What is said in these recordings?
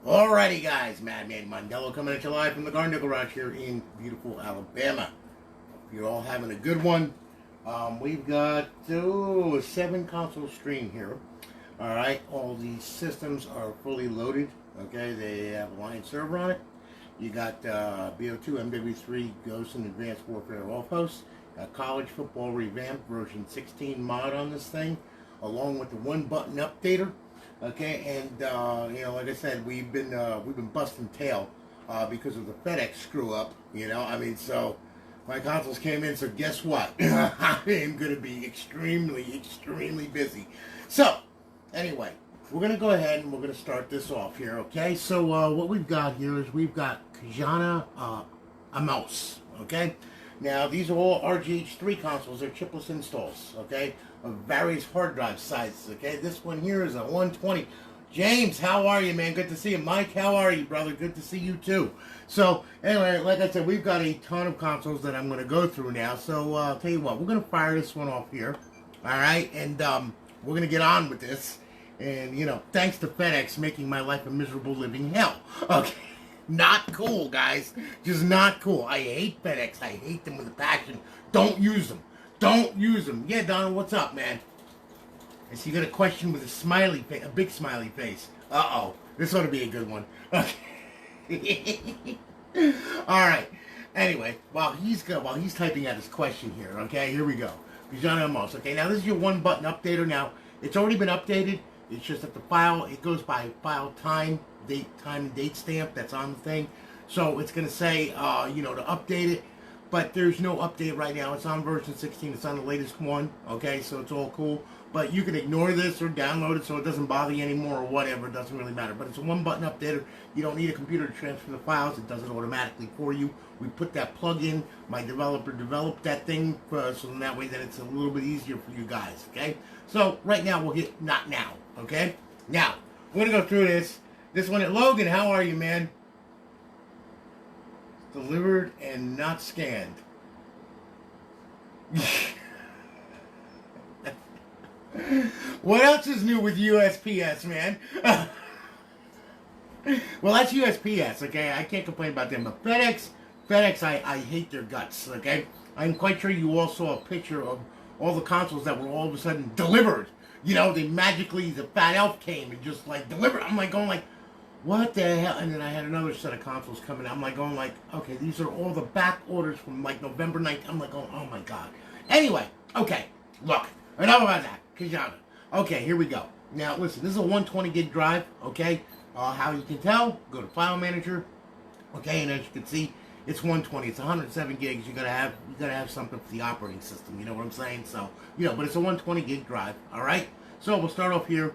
Alrighty guys, Madman Mondello coming at you live from the Garden Garage here in beautiful Alabama. Hope you're all having a good one. We've got a 7 console stream here. Alright, all these systems are fully loaded. Okay, they have a Lion server on it. You got BO2 MW3 Ghost and Advanced Warfare Off-Host. College Football Revamped version 16 mod on this thing, along with the 1-button updater. Okay, and you know, like I said, we've been busting tail because of the FEDEX screw up. You know, I mean, so my consoles came in. So guess what? I am going to be extremely busy. So anyway, we're going to go ahead and we're going to start this off here. Okay, so what we've got here is we've got Kijana Amous. Okay. Now, these are all RGH3 consoles. They're chipless installs, okay, of various hard drive sizes, okay? This one here is a 120. James, how are you, man? Good to see you. Mike, how are you, brother? Good to see you, too. So, anyway, like I said, we've got a ton of consoles that I'm going to go through now. So, I'll tell you what, we're going to fire this one off here, all right? And we're going to get on with this. And, you know, thanks to FedEx making my life a miserable living hell, okay? Not cool, guys. Just not cool. I hate FedEx. I hate them with a passion. Don't use them. Don't use them. Yeah, Donald, what's up, man? I see you got a question with a smiley face, a big smiley face. Uh-oh. This ought to be a good one. Okay. All right. Anyway, while he's typing out his question here, okay, here we go. Kijana Amous. Okay, now this is your 1-button updater. Now, it's already been updated. It's just that the file, it goes by file time and date stamp that's on the thing. So it's going to say, you know, to update it. But there's no update right now. It's on version 16. It's on the latest one. Okay, so it's all cool. But you can ignore this or download it so it doesn't bother you anymore or whatever. It doesn't really matter. But it's a 1-button updater. You don't need a computer to transfer the files. It does it automatically for you. We put that plug in. My developer developed that thing so that way that it's a little bit easier for you guys. Okay? So right now we'll hit not now. Okay? Now, we're going to go through this. This one at Logan, how are you, man? Delivered and not scanned. What else is new with USPS, man? Well, that's USPS, okay? I can't complain about them. But FedEx, I hate their guts, okay? I'm quite sure you all saw a picture of all the consoles that were all of a sudden delivered. You know, they magically, the fat elf came and just, like, delivered. I'm, like, going, like, what the hell? And then I had another set of consoles coming out. I'm like going like, okay, these are all the back orders from like November 9th. I'm like going, oh my God. Anyway, okay, look, enough about that. Kijana. Okay, here we go. Now listen, this is a 120 gig drive, okay? How you can tell, go to File Manager, okay, and as you can see, it's 120. It's 107 gigs. You gotta have something for the operating system. You know what I'm saying? So, you know, but it's a 120 gig drive. All right. So we'll start off here.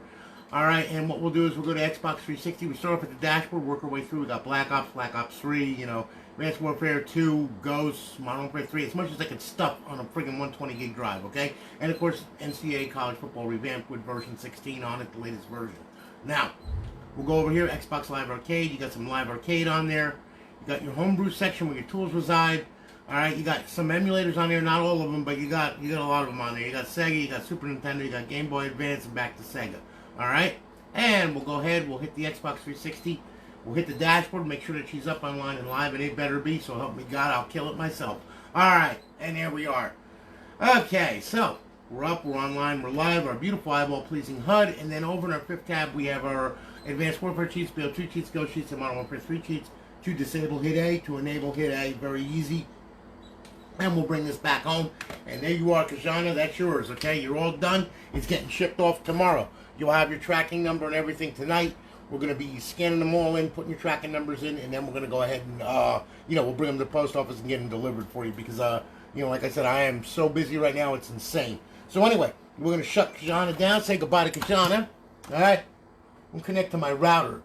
All right, and what we'll do is we'll go to Xbox 360. We start off at the dashboard, work our way through. We got Black Ops 3, you know, Advanced Warfare 2, Ghosts, Modern Warfare 3, as much as I could stuff on a friggin' 120 gig drive, okay? And of course, NCAA College Football Revamped with version 16 on it, the latest version. Now, we'll go over here, Xbox Live Arcade. You got some Live Arcade on there. You got your Homebrew section where your tools reside. All right, you got some emulators on there, not all of them, but you got a lot of them on there. You got Sega, you got Super Nintendo, you got Game Boy Advance, and back to Sega. All right, and we'll go ahead, we'll hit the Xbox 360, we'll hit the dashboard, make sure that she's up online and live, and it better be, so help me God, I'll kill it myself. All right, and there we are. Okay, so we're up, we're online, we're live, our beautiful eyeball-pleasing HUD, and then over in our 5th tab, we have our Advanced Warfare cheats, BO2 cheats, Ghost cheats, and Modern Warfare 3 cheats. To disable hit A, to enable hit A, very easy. And we'll bring this back home. And there you are, Kijana, that's yours, okay? You're all done. It's getting shipped off tomorrow. You'll have your tracking number and everything tonight. We're going to be scanning them all in, putting your tracking numbers in, and then we're going to go ahead and, you know, we'll bring them to the post office and get them delivered for you because, you know, like I said, I am so busy right now, it's insane. So anyway, we're going to shut Kijana down, say goodbye to Kijana, all right? We'll connect to my router.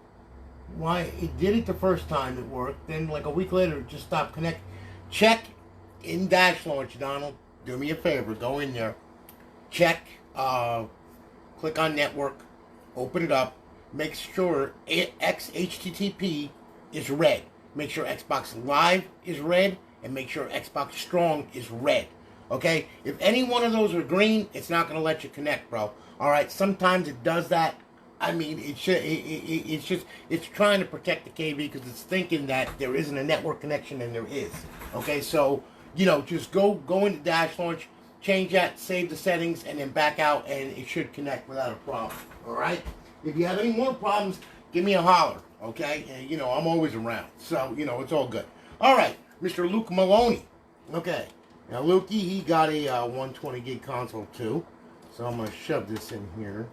Why, it did it the first time it worked, then like a week later it just stopped connecting. Check in Dash Launch, Donald. Do me a favor, go in there. Check, click on network, open it up, make sure XHTTP is red. Make sure Xbox Live is red, and make sure Xbox Strong is red. Okay? If any one of those are green, it's not going to let you connect, bro. Alright, sometimes it does that. I mean, it's trying to protect the KV because it's thinking that there isn't a network connection, and there is. Okay, so just go into dash launch, change that, save the settings, and then back out, and it should connect without a problem. All right. If you have any more problems, give me a holler. Okay, and I'm always around, so it's all good. All right, Mr. Luke Maloney. Okay, now Lukey, he got a 120 gig console too, so I'm gonna shove this in here.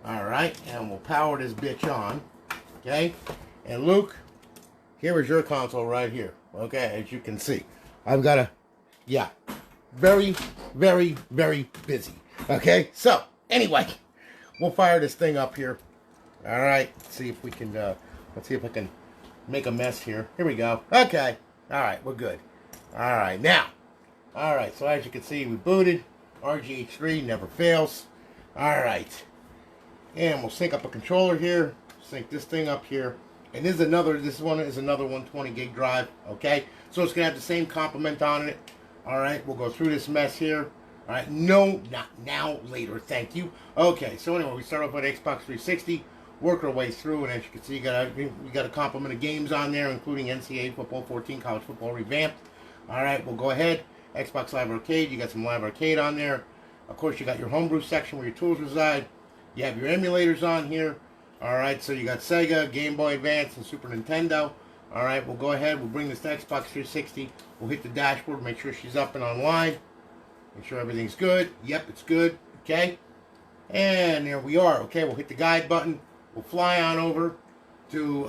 All right, and we'll power this bitch on. Okay, and Luke, here is your console right here. Okay, as you can see, I've got very, very, very busy. Okay, so anyway, we'll fire this thing up here. All right, let's see if we can. Let's see if I can make a mess here. Here we go. Okay, all right, we're good. All right, now, all right. So as you can see, we booted. RGH3 never fails. All right. And we'll sync up a controller here, sync this thing up here, and this one is another 120 gig drive, okay? So it's going to have the same complement on it. All right, we'll go through this mess here. All right, no, not now, later, thank you. Okay, so anyway, we start off with Xbox 360, work our way through, and as you can see, we got a complement of games on there, including NCAA Football 14, College Football Revamped. All right, we'll go ahead. Xbox Live Arcade, you got some Live Arcade on there. Of course, you got your Homebrew section where your tools reside. You have your emulators on here. All right, so you got Sega, Game Boy Advance, and Super Nintendo. All right, we'll go ahead. We'll bring this to Xbox 360. We'll hit the dashboard, make sure she's up and online. Make sure everything's good. Yep, it's good. Okay. And there we are. Okay, we'll hit the guide button. We'll fly on over to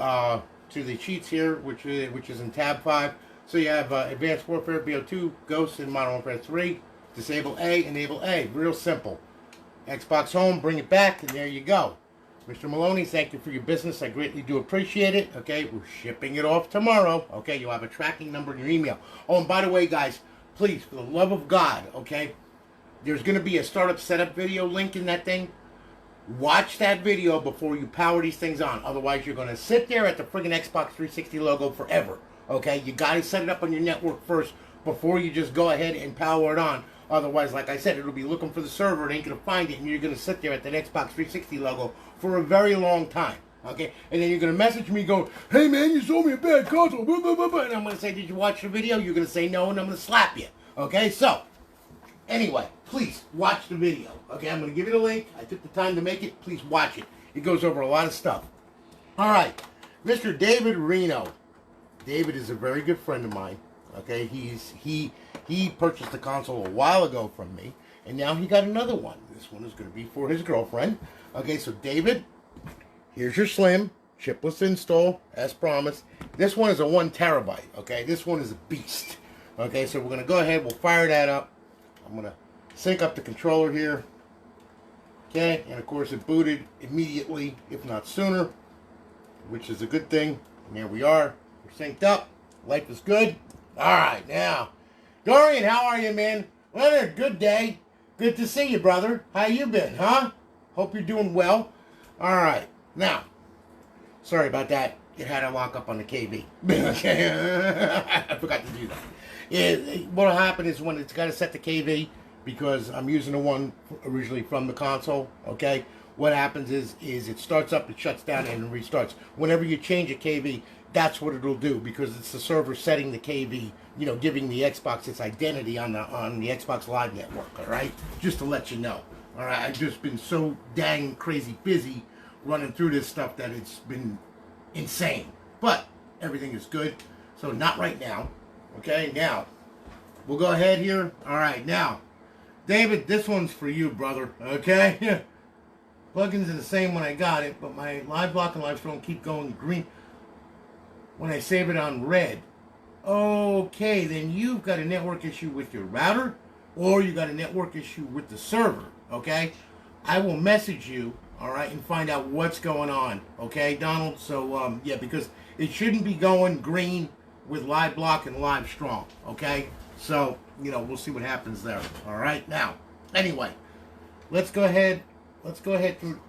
the cheats here, which is in tab 5. So you have Advanced Warfare, BO2, Ghosts, and Modern Warfare 3. Disable A, enable A. Real simple. Xbox Home, bring it back, and there you go. Mr. Maloney, thank you for your business. I greatly do appreciate it. Okay, we're shipping it off tomorrow. Okay, you'll have a tracking number in your email. Oh, and by the way, guys, please, for the love of God, okay, there's going to be a startup setup video link in that thing. Watch that video before you power these things on. Otherwise, you're going to sit there at the friggin' Xbox 360 logo forever. Okay, you got to set it up on your network first before you just go ahead and power it on. Otherwise, like I said, it'll be looking for the server. It ain't going to find it, and you're going to sit there at that Xbox 360 logo for a very long time. Okay? And then you're going to message me going, hey, man, you sold me a bad console. Blah, blah, blah, blah. And I'm going to say, did you watch the video? You're going to say no, and I'm going to slap you. Okay? So, anyway, please watch the video. Okay? I'm going to give you the link. I took the time to make it. Please watch it. It goes over a lot of stuff. All right. Mr. David Reno. David is a very good friend of mine. Okay? He purchased the console a while ago from me, and now he got another one. This one is going to be for his girlfriend. Okay, so David, here's your Slim, chipless install, as promised. This one is a 1 terabyte, okay? This one is a beast. Okay, so we're going to go ahead, we'll fire that up. I'm going to sync up the controller here. Okay, and of course it booted immediately, if not sooner, which is a good thing. And there we are. We're synced up. Life is good. All right, now, Dorian, how are you, man? Leonard, good day. Good to see you, brother. How you been, huh? Hope you're doing well. All right. Now, sorry about that. It had a lock up on the KV. Okay. I forgot to do that. What'll happen is when it's got to set the KV, because I'm using the one originally from the console, okay? What happens is it starts up, it shuts down, and it restarts. Whenever you change a KV, that's what it'll do, because it's the server setting the KV, giving the Xbox its identity on the Xbox Live network, all right? Just to let you know, all right? I've just been so dang crazy busy running through this stuff that it's been insane. But everything is good, so not right now, okay? Now, we'll go ahead here. All right, now, David, this one's for you, brother, okay? Plugins are the same when I got it, but my live block and live stream keep going green when I save it on red. Okay, then you've got a network issue with your router, or you got a network issue with the server, okay? I will message you, all right, and find out what's going on, okay, Donald? So, yeah, because it shouldn't be going green with live block and live strong, okay? So, we'll see what happens there, all right? Now, anyway, let's go ahead through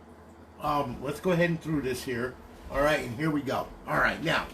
this here, all right, and here we go. All right, now,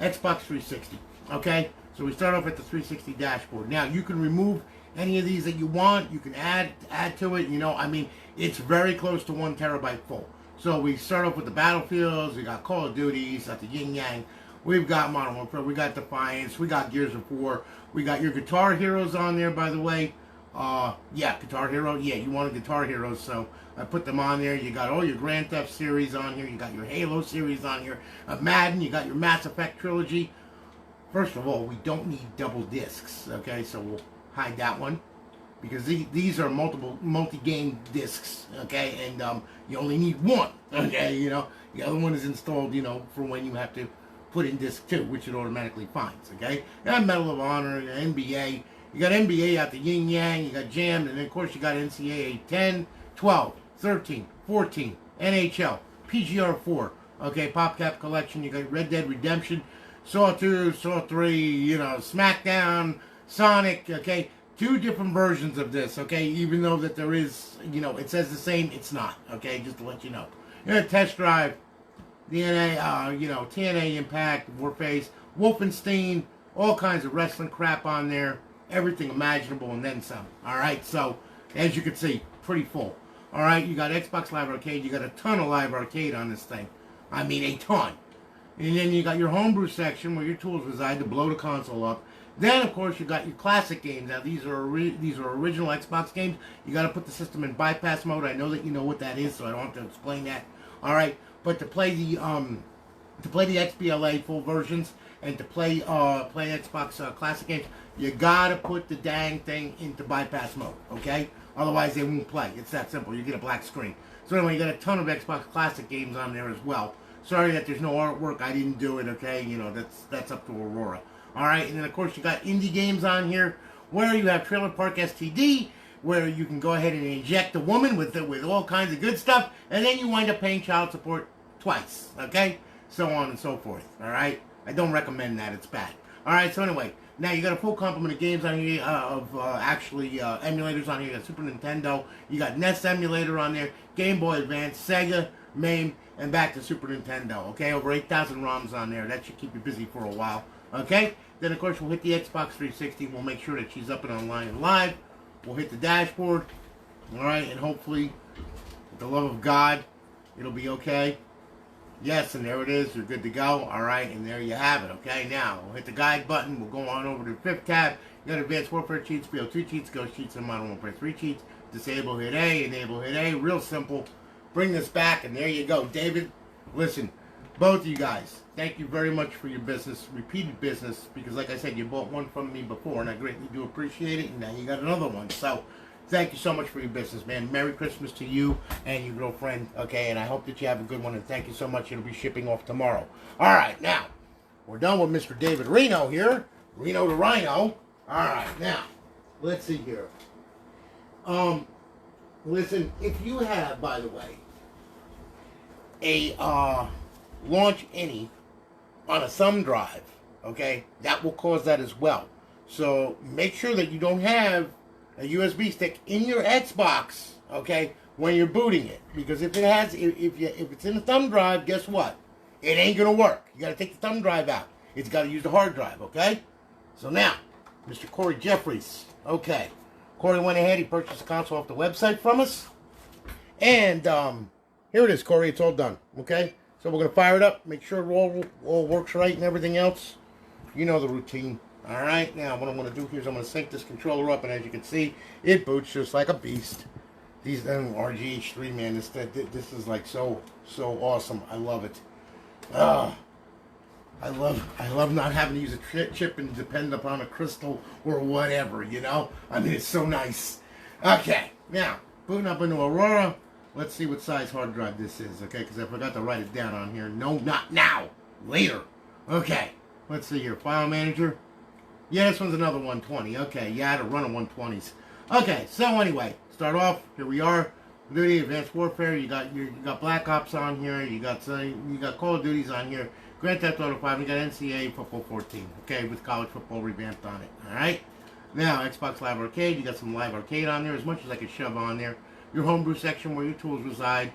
Xbox 360, okay? So we start off at the 360 dashboard. Now, you can remove any of these that you want. You can add to it, I mean, it's very close to 1 terabyte full. So we start off with the Battlefields. We got Call of Duties at the Yin Yang. We've got Modern Warfare. We got Defiance. We got Gears of War. We got your Guitar Heroes on there, by the way. Yeah, Guitar Hero. Yeah, you wanted Guitar Heroes, so I put them on there. You got all your Grand Theft series on here. You got your Halo series on here. Madden. You got your Mass Effect trilogy. First of all, we don't need double discs, okay? So we'll hide that one because these are multi-game discs, okay? And you only need one, okay? You know, the other one is installed, you know, for when you have to put in disc 2, which it automatically finds, okay? You got Medal of Honor, NBA. You got NBA out the Yin Yang. You got Jammed, and then of course you got NCAA 10, 12, 13, 14, NHL, PGR 4, okay? PopCap Collection. You got Red Dead Redemption. Saw 2, Saw 3, you know, SmackDown, Sonic, okay? 2 different versions of this, okay? Even though that there is, you know, it says the same, it's not, okay? Just to let you know. You know, Test Drive, DNA, you know, TNA Impact, Warface, Wolfenstein, all kinds of wrestling crap on there. Everything imaginable and then some, all right? So, as you can see, pretty full. All right, you got Xbox Live Arcade. You got a ton of Live Arcade on this thing. I mean, a ton. And then you got your homebrew section where your tools reside to blow the console up. Then, of course, you got your classic games. Now, these are original Xbox games. You got to put the system in bypass mode. I know that you know what that is, so I don't have to explain that. All right, but to play the XBLA full versions and to play Xbox classic games, you got to put the dang thing into bypass mode. Okay, otherwise they won't play. It's that simple. You get a black screen. So anyway, you got a ton of Xbox classic games on there as well. Sorry that there's no artwork. I didn't do it, okay? You know, that's up to Aurora. All right, and then, of course, you got indie games on here where you have Trailer Park STD, where you can go ahead and inject a woman with all kinds of good stuff, and then you wind up paying child support twice, okay? So on and so forth, all right? I don't recommend that. It's bad. All right, so anyway, now you got a full complement of games on here, emulators on here. You got Super Nintendo, you got NES emulator on there, Game Boy Advance, Sega, MAME, and back to Super Nintendo, okay? Over 8,000 ROMs on there. That should keep you busy for a while, okay? Then, of course, we'll hit the Xbox 360. We'll make sure that she's up and online and live. We'll hit the dashboard, all right? And hopefully, with the love of God, it'll be okay. Yes, and there it is. You're good to go, all right? And there you have it, okay? Now, we'll hit the guide button. We'll go on over to the 5th tab. You got Advanced Warfare cheats, BO2 cheats, Ghost cheats, and Modern Warfare 3 cheats. Disable, hit A. Enable, hit A. Real simple. Bring this back, and there you go. David, listen, both of you guys, thank you very much for your business, repeated business, because like I said, you bought one from me before, and I greatly do appreciate it, and now you got another one. So, thank you so much for your business, man. Merry Christmas to you and your girlfriend, okay, and I hope that you have a good one, and thank you so much. It'll be shipping off tomorrow. All right, now, we're done with Mr. David Reno here. Reno the Rhino. All right, now, let's see here. Listen, if you have, by the way, a launch any on a thumb drive, okay, that will cause that as well. So make sure that you don't have a USB stick in your Xbox, okay, when you're booting it, because if it's in a thumb drive, guess what? It ain't gonna work. You gotta take the thumb drive out. It's gotta use the hard drive, okay? So now, Mr. Corey Jeffries, okay, Corey went ahead. He purchased the console off the website from us, and here it is, Corey. It's all done, okay? So we're going to fire it up, make sure it all works right and everything else. You know the routine. All right, now what I'm going to do here is I'm going to sync this controller up, and as you can see, it boots just like a beast. These RGH3, man, this is like so awesome. I love it. I love not having to use a chip and depend upon a crystal or whatever, you know? I mean, it's so nice. Okay, now, booting up into Aurora. Let's see what size hard drive this is, okay? Because I forgot to write it down on here. No, not now. Later. Okay, let's see here. File manager. Yeah, this one's another 120. Okay, yeah, I had a run of 120s. Okay, so anyway, start off. Here we are. Duty, Advanced Warfare. You got Black Ops on here. You got Call of Duties on here. Grand Theft Auto 5. You got NCAA Football 14. Okay, with college football revamped on it. All right. Now Xbox Live Arcade. You got some Live Arcade on there, as much as I could shove on there. Your homebrew section where your tools reside.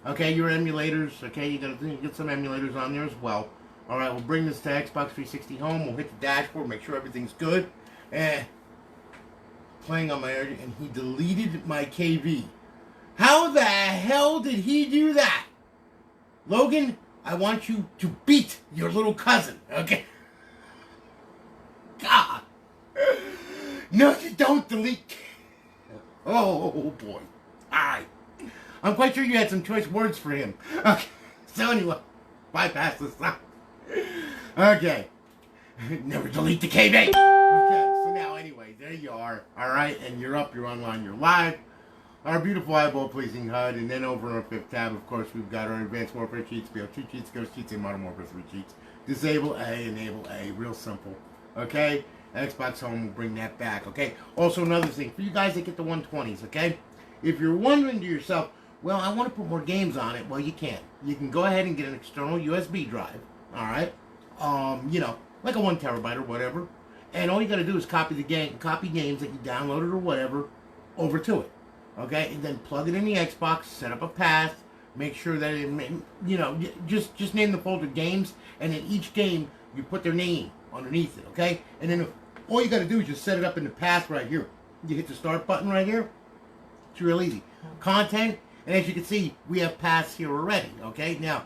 Okay, your emulators. Okay, you get some emulators on there as well. All right, we'll bring this to Xbox 360 home. We'll hit the dashboard, make sure everything's good. Playing on my, and he deleted my KV. How the hell did he do that? Logan, I want you to beat your little cousin, okay? God. No, you don't delete. Oh, boy. Alright. I'm quite sure you had some choice words for him. Okay. So anyway, bypass this stuff. Okay. Never delete the KB. Okay, so now anyway, there you are. Alright, and you're up, you're online, you're live. Our beautiful eyeball-pleasing HUD, and then over on our 5th tab, of course, we've got our Advanced Warfare cheats, BL2 cheats, Ghost cheats, and Modern Warfare 3 cheats. Disable A, enable A, real simple. Okay? Xbox Home will bring that back, okay? Also, another thing, for you guys that get the 120s, okay? If you're wondering to yourself, well, I want to put more games on it, well, you can't. You can go ahead and get an external USB drive, alright? You know, like a 1 terabyte or whatever. And all you got to do is copy games that you downloaded or whatever over to it. Okay, and then plug it in the Xbox, set up a path, make sure that it, you know, just name the folder games, and in each game you put their name underneath it. Okay, and then all you got to do is just set it up in the path right here. You hit the start button right here. It's real easy. Content, and as you can see, we have paths here already. Okay, now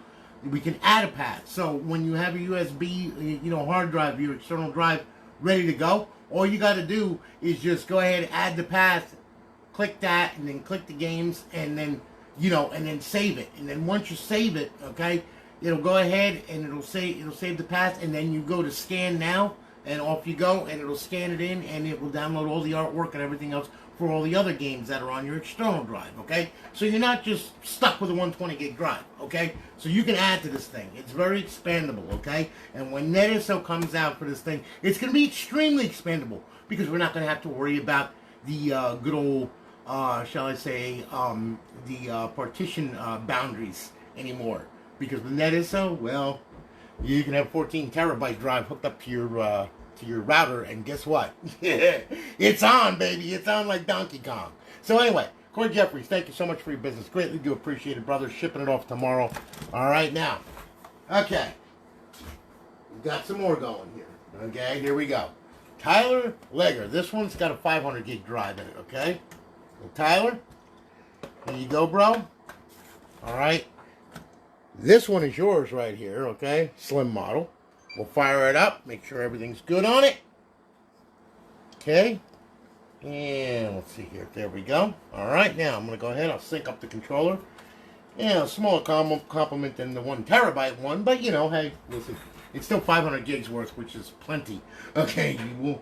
we can add a path. So when you have a USB, you know, hard drive, your external drive ready to go, all you got to do is just go ahead and add the path. Click that, and then click the games, and then, you know, and then save it. And then once you save it, okay, it'll go ahead and it'll save the path, and then you go to scan now, and off you go, and it'll scan it in, and it will download all the artwork and everything else for all the other games that are on your external drive, okay? So you're not just stuck with a 120 gig drive, okay? So you can add to this thing. It's very expandable, okay? And when NetISO comes out for this thing, it's going to be extremely expandable, because we're not going to have to worry about the good old shall I say, the partition boundaries anymore. Because with NetISO, well, you can have 14 terabyte drive hooked up to your router, and guess what? It's on, baby. It's on like Donkey Kong. So anyway, Corey Jeffries, thank you so much for your business. Greatly do appreciate it, brother. Shipping it off tomorrow. All right, now. Okay. We've got some more going here. Okay, here we go. Tyler Legger. This one's got a 500 gig drive in it, okay? Tyler, here you go, bro. All right. This one is yours right here, okay? Slim model. We'll fire it up, make sure everything's good on it. Okay. And let's see here. There we go. All right, now I'm going to go ahead. I'll sync up the controller. Yeah, a smaller compliment than the 1 terabyte one, but, you know, hey, listen, it's still 500 gigs worth, which is plenty. Okay, you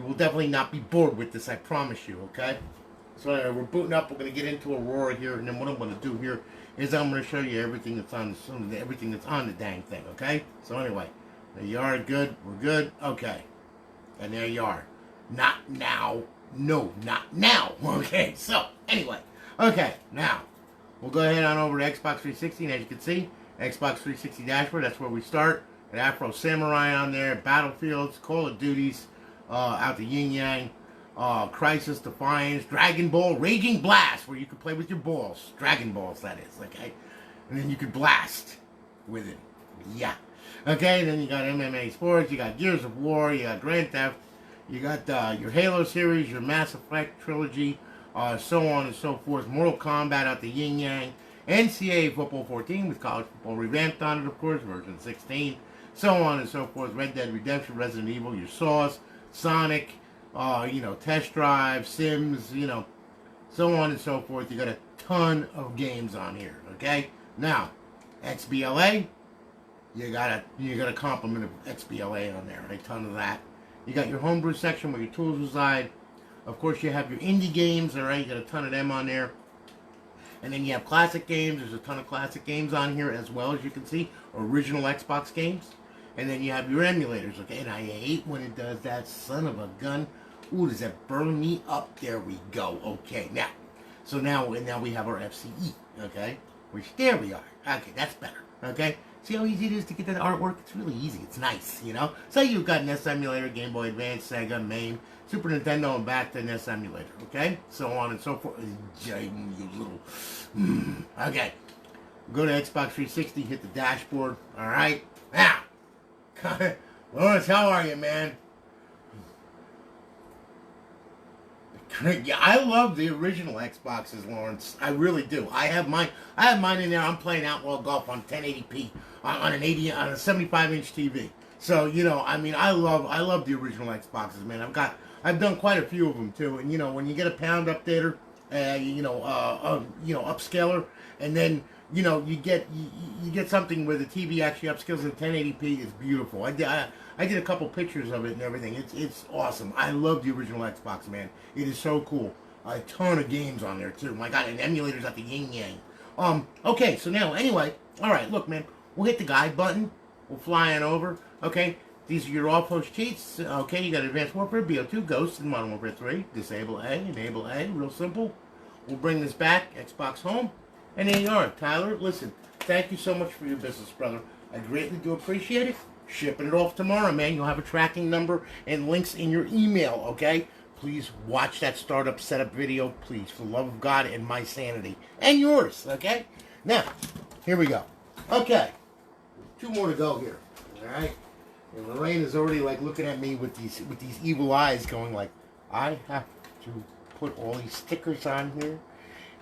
will definitely not be bored with this, I promise you, okay? So anyway, we're booting up. We're going to get into Aurora here, and then what I'm going to do here is I'm going to show you everything that's on the dang thing, okay? So anyway, there you are. Good. We're good. Okay. And there you are. Not now. No, not now. Okay, so anyway. Okay, now we'll go ahead on over to Xbox 360, and as you can see, Xbox 360 dashboard, that's where we start. An Afro Samurai on there, Battlefields, Call of Duties, out the Yin Yang. Crisis, Defiance, Dragon Ball, Raging Blast, where you can play with your balls. Dragon Balls, that is, okay? And then you could blast with it. Yeah. Okay, then you got MMA Sports, you got Gears of War, you got Grand Theft, you got your Halo series, your Mass Effect trilogy, so on and so forth. Mortal Kombat out the Yin Yang. NCAA Football 14 with College Football Revamped on it, of course, version 16. So on and so forth. Red Dead Redemption, Resident Evil, your Sauce, Sonic, you know, Test Drive, Sims, you know, so on and so forth. You got a ton of games on here, okay? Now, XBLA, you got a complement of XBLA on there, a ton of that. You got your Homebrew section where your tools reside. Of course, you have your indie games, all right? You got a ton of them on there. And then you have classic games. There's a ton of classic games on here as well, as you can see. Original Xbox games. And then you have your emulators, okay? And I hate when it does that, son of a gun. Ooh, does that burn me up? There we go. Okay, now. So now we have our FCE, okay? Which, there we are. Okay, that's better, okay? See how easy it is to get that artwork? It's really easy. It's nice, you know? So you've got NES emulator, Game Boy Advance, Sega, MAME, Super Nintendo, and back to NES emulator, okay? So on and so forth. You little... Okay. Go to Xbox 360, hit the dashboard, all right? Now, Lawrence, how are you, man? Yeah, I love the original Xboxes, Lawrence. I really do. I have mine. I have mine in there. I'm playing Outlaw Golf on 1080p on a 75-inch TV. So you know, I mean, I love the original Xboxes, man. I've done quite a few of them too. And you know, when you get a pound updater, upscaler, and then you know you get something where the TV actually upscales in 1080p. It's beautiful. I did a couple pictures of it and everything. It's awesome. I love the original Xbox, man. It is so cool. A ton of games on there too. My God, and emulators at the yin yang. Okay, so now anyway, all right. Look, man, we'll hit the guide button. We'll fly on over. Okay, these are your off-host cheats. Okay, you got Advanced Warfare, BO2, Ghost, and Modern Warfare 3. Disable A, enable A. Real simple. We'll bring this back. Xbox home, and there you are, Tyler. Listen, thank you so much for your business, brother. I greatly do appreciate it. Shipping it off tomorrow, man. You'll have a tracking number and links in your email, okay? Please watch that startup setup video, please, for the love of God and my sanity. And yours, okay? Now, here we go. Okay. 2 more to go here. Alright? And Lorraine is already like looking at me with these evil eyes going like, I have to put all these stickers on here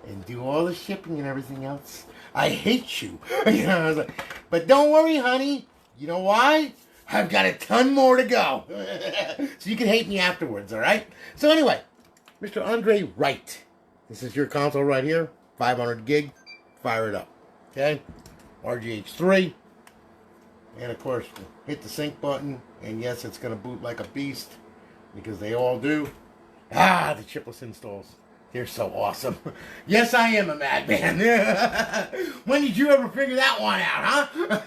and do all the shipping and everything else. I hate you. You know, I was like, but don't worry, honey. You know why? I've got a ton more to go. So you can hate me afterwards, all right? So anyway, Mr. Andre Wright. This is your console right here. 500 gig. Fire it up. Okay? RGH3. And of course, hit the sync button. And yes, it's going to boot like a beast. Because they all do. Ah, the chipless installs. They're so awesome. Yes, I am a madman. When did you ever figure that one out, huh?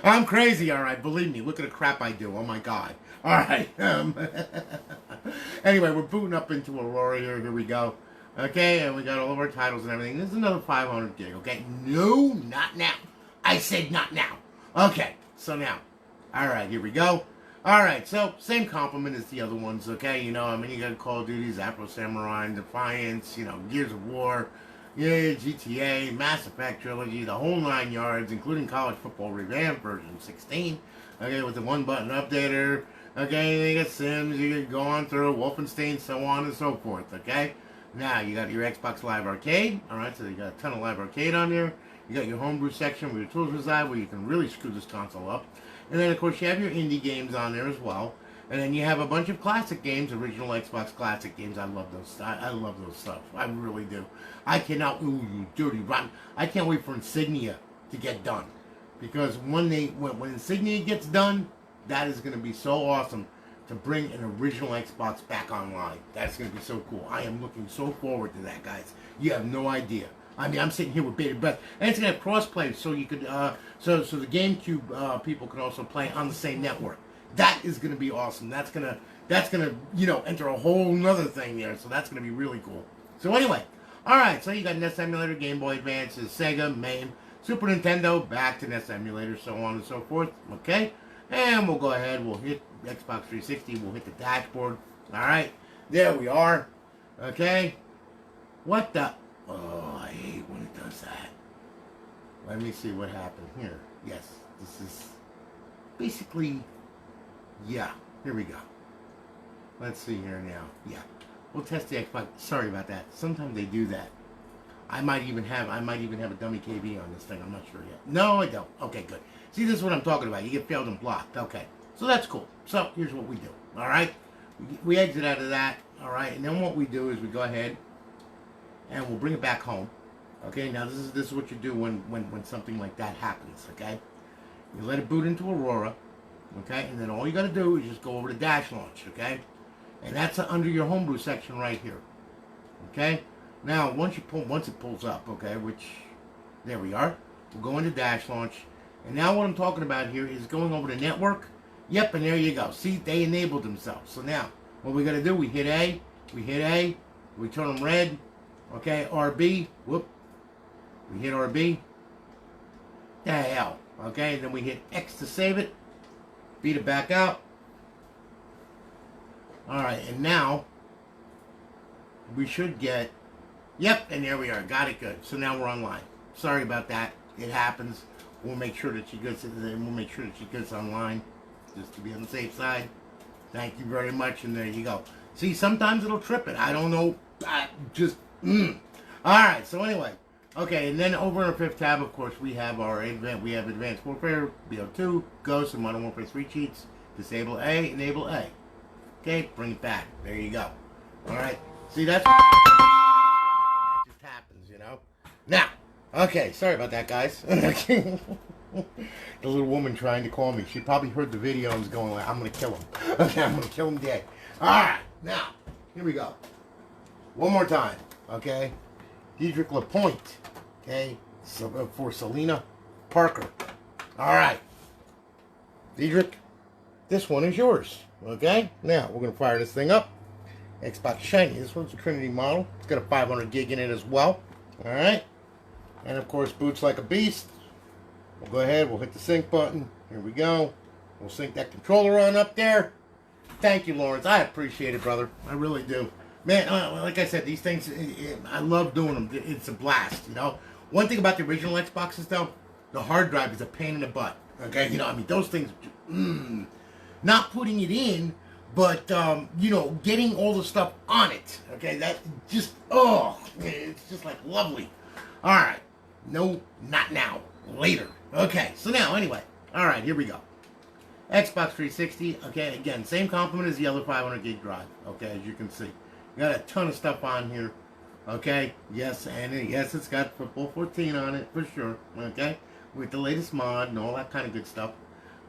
I'm crazy, all right. Believe me. Look at the crap I do. Oh my God. All right. Anyway, we're booting up into Aurora here. Here we go. Okay, and we got all of our titles and everything. This is another 500 gig. Okay. No, not now. I said not now. Okay. So now, all right. Here we go. All right. So same compliment as the other ones. Okay. You know, I mean, you got Call of Duty, Afro Samurai, Defiance. You know, Gears of War. Yeah, GTA, Mass Effect Trilogy, the whole 9 yards, including College Football Revamped version 16. Okay, with the 1-button updater. Okay, you got Sims, you can go on through, Wolfenstein, so on and so forth. Okay, now you got your Xbox Live Arcade. Alright, so you got a ton of Live Arcade on there. You got your Homebrew section where your tools reside, where you can really screw this console up. And then, of course, you have your indie games on there as well. And then you have a bunch of classic games, original Xbox classic games. I love those. I love those stuff. I really do. I cannot. Ooh, you dirty rotten. I can't wait for Insignia to get done, because when Insignia gets done, that is going to be so awesome to bring an original Xbox back online. That's going to be so cool. I am looking so forward to that, guys. You have no idea. I mean, I'm sitting here with bated breath, and it's going to have crossplay, so you could, so the GameCube people can also play on the same network. That is going to be awesome. That's gonna, you know, enter a whole nother thing there. So that's going to be really cool. So anyway, all right. So you got NES Emulator, Game Boy Advance, Sega, MAME, Super Nintendo, back to NES Emulator, so on and so forth. Okay, and we'll go ahead. We'll hit Xbox 360. We'll hit the dashboard. All right, there we are. Okay, what the? Oh, I hate when it does that. Let me see what happened here. Yes, this is basically. Yeah, here we go. Let's see here now. Yeah, we'll test the Xbox. Sorry about that. Sometimes they do that. I might even have a dummy KV on this thing. I'm not sure yet. No, I don't. Okay, good. See, this is what I'm talking about. You get failed and blocked. Okay, so that's cool. So here's what we do. All right, we exit out of that. All right, and then what we do is we go ahead and we'll bring it back home. Okay, now this is what you do when something like that happens. Okay, you let it boot into Aurora. Okay, and then all you got to do is just go over to Dash Launch, okay? And that's under your Homebrew section right here. Okay? Now, once it pulls up, okay, which, there we are. We'll go into Dash Launch. And now what I'm talking about here is going over to Network. Yep, and there you go. See, they enabled themselves. So now, what we got to do, we hit A, we turn them red, okay, RB, whoop, we hit RB, the hell, okay, and then we hit X to save it. Beat it back out. Alright, and now we should get, yep, and there we are. Got it good. So now we're online. Sorry about that. It happens. We'll make sure that she gets online, just to be on the safe side. Thank you very much, and there you go. See, sometimes it'll trip it. I don't know. Alright, so anyway. Okay, and then over in the fifth tab, of course, we have our Advanced Warfare, BO2, Ghost, and Modern Warfare 3 cheats. Disable A, enable A. Okay, bring it back. There you go. Alright. See, that's what just happens, you know? Now, okay, sorry about that, guys. The little woman trying to call me. She probably heard the video and was going like, I'm going to kill him. Okay, I'm going to kill him dead. Alright, now, here we go. One more time, okay? Dedric Lapointe, okay? So, for Selena Parker. Alright. Dedric, this one is yours, okay? Now, we're going to fire this thing up. Xbox Shiny. This one's a Trinity model. It's got a 500 gig in it as well. Alright. And of course, boots like a beast. We'll go ahead. We'll hit the sync button. Here we go. We'll sync that controller on up there. Thank you, Lawrence. I appreciate it, brother. I really do. Man, like I said, these things, I love doing them. It's a blast, you know. One thing about the original Xboxes, though, the hard drive is a pain in the butt. Okay? You know, I mean, those things, not putting it in, but, you know, getting all the stuff on it. Okay? That just, it's just like lovely. All right. No, not now. Later. Okay. So now, anyway. All right, here we go. Xbox 360. Okay, again, same complement as the other 500 gig drive. Okay, as you can see. Got a ton of stuff on here. Okay? Yes, and yes, it's got Football 14 on it, for sure. Okay? With the latest mod and all that kind of good stuff.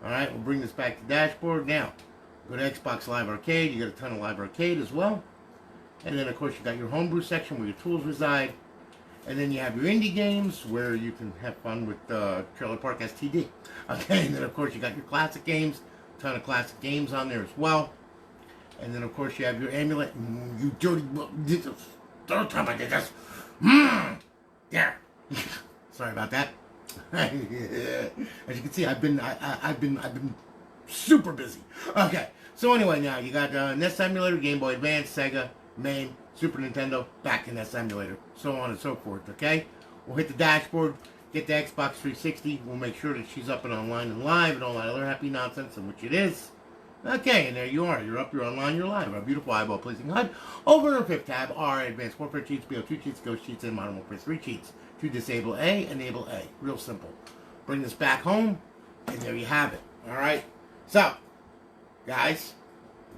Alright, we'll bring this back to dashboard. Now, go to Xbox Live Arcade. You got a ton of Live Arcade as well. And then, of course, you got your Homebrew section where your tools reside. And then you have your indie games where you can have fun with Trailer Park STD. Okay, and then, of course, you got your classic games. A ton of classic games on there as well. And then, of course, you have your Amulet. You dirty... Third time I did this. There. Sorry about that. As you can see, I've been super busy. Okay. So anyway, now you got NES Emulator, Game Boy Advance, Sega, MAME, Super Nintendo, back to NES Emulator, so on and so forth. Okay. We'll hit the dashboard, get the Xbox 360. We'll make sure that she's up and online and live and all that other happy nonsense, in which it is. Okay, and there you are. You're up, you're online, you're live. Our beautiful eyeball-pleasing HUD. Over in our fifth tab are Advanced Warfare cheats, BO2 cheats, Ghost cheats, and Modern Warfare 3 cheats. To disable A, enable A. Real simple. Bring this back home, and there you have it. Alright? So, guys,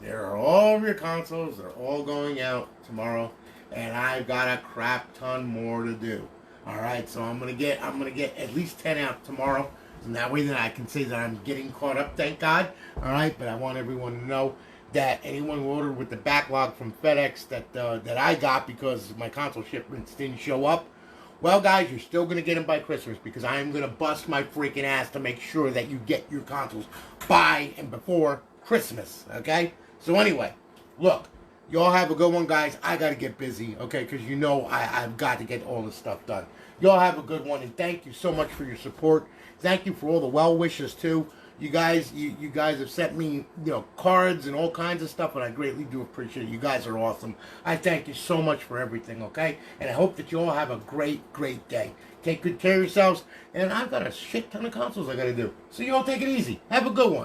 there are all of your consoles. They're all going out tomorrow, and I've got a crap ton more to do. Alright, so I'm gonna get at least 10 out tomorrow. And that way that I can say that I'm getting caught up, thank God. Alright, but I want everyone to know that anyone who ordered with the backlog from FedEx that I got because my console shipments didn't show up, well, guys, you're still going to get them by Christmas because I am going to bust my freaking ass to make sure that you get your consoles by and before Christmas, okay? So anyway, look, y'all have a good one, guys. I got to get busy, okay, because you know I've got to get all this stuff done. Y'all have a good one, and thank you so much for your support. Thank you for all the well wishes too. You guys have sent me, cards and all kinds of stuff, and I greatly do appreciate it. You guys are awesome. I thank you so much for everything, okay? And I hope that you all have a great, great day. Take good care of yourselves, and I've got a shit ton of consoles I got to do. So you all take it easy. Have a good one.